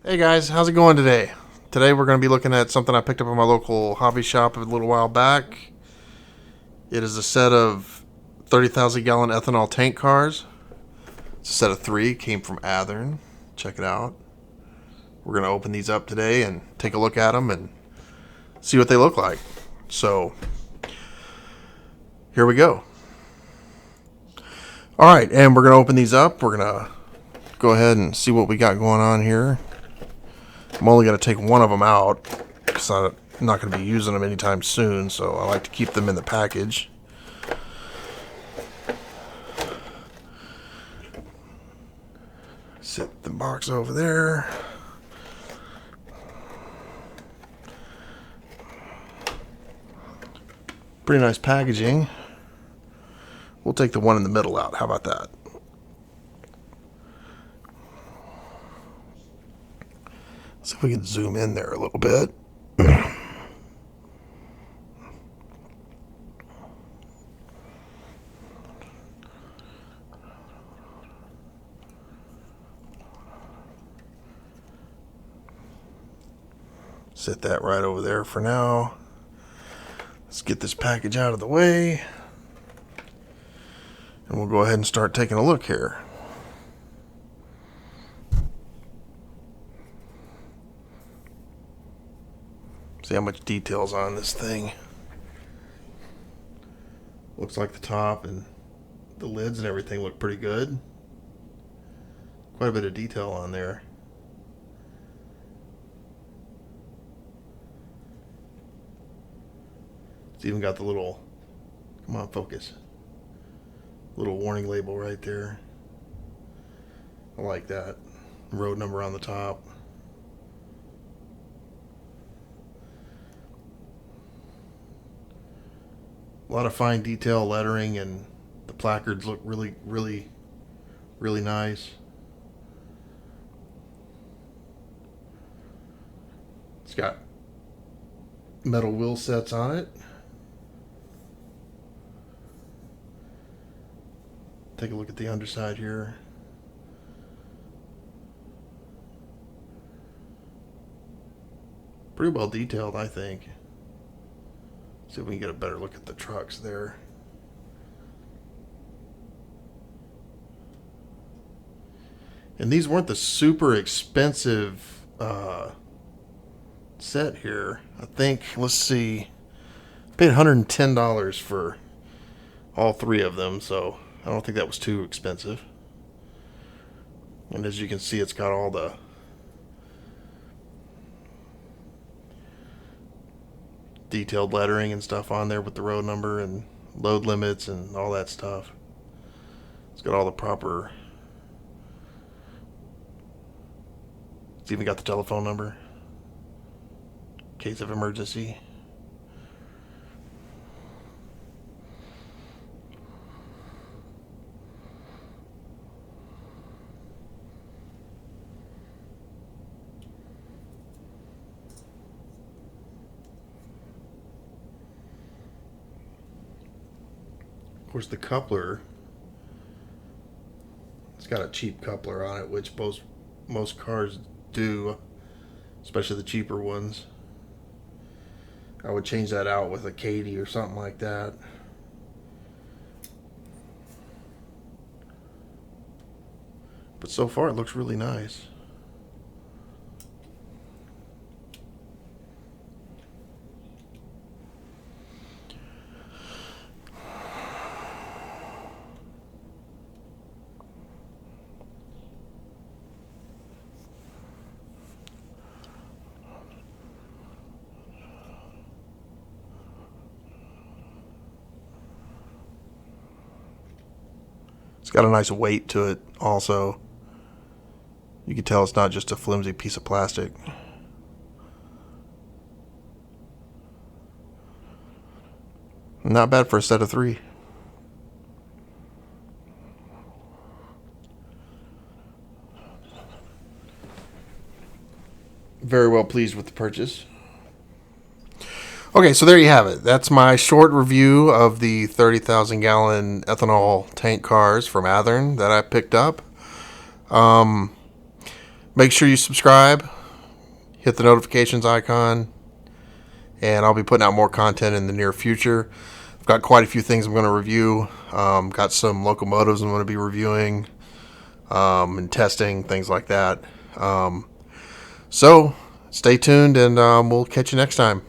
Hey guys, how's it going today? Today we're going to be looking at something I picked up at my local hobby shop a little while back. It is a set of 30,000 gallon ethanol tank cars. It's a set of three, came from Athearn. Check it out. We're going to open these up today and take a look at them and see what they look like. So, here we go. Alright, and we're going to open these up. We're going to go ahead and see what we got going on here. I'm only going to take one of them out because I'm not going to be using them anytime soon, so I like to keep them in the package. Set the box over there. Pretty nice packaging. We'll take the one in the middle out. How about that? See if we can zoom in there a little bit. Set that right over there for now. Let's get this package out of the way. And we'll go ahead and start taking a look here. See how much detail's on this thing. Looks like the top and the lids and everything look pretty good. Quite a bit of detail on there. It's even got the little, come on, focus. Little warning label right there. I like that. Road number on the top. A lot of fine detail lettering, and the placards look really nice. It's got metal wheel sets on it. Take a look at the underside here. Pretty well detailed, I think. See if we can get a better look at the trucks there. And these weren't the super expensive set here. I think, let's see, paid $110 for all three of them, so I don't think that was too expensive. And as you can see, it's got all the detailed lettering and stuff on there with the road number and load limits and all that stuff. It's got all the proper. It's even got the telephone number in case of emergency. Of course, the coupler, it's got a cheap coupler on it, which most cars do, especially the cheaper ones. I would change that out with a Katie or something like that. But so far it looks really nice. It's got a nice weight to it also. You can tell it's not just a flimsy piece of plastic. Not bad for a set of three. Very well pleased with the purchase. Okay, so there you have it. That's my short review of the 30,000 gallon ethanol tank cars from Athearn that I picked up. Make sure you subscribe, hit the notifications icon, and I'll be putting out more content in the near future. I've got quite a few things I'm going to review. Got some locomotives I'm going to be reviewing and testing, things like that. So stay tuned, and we'll catch you next time.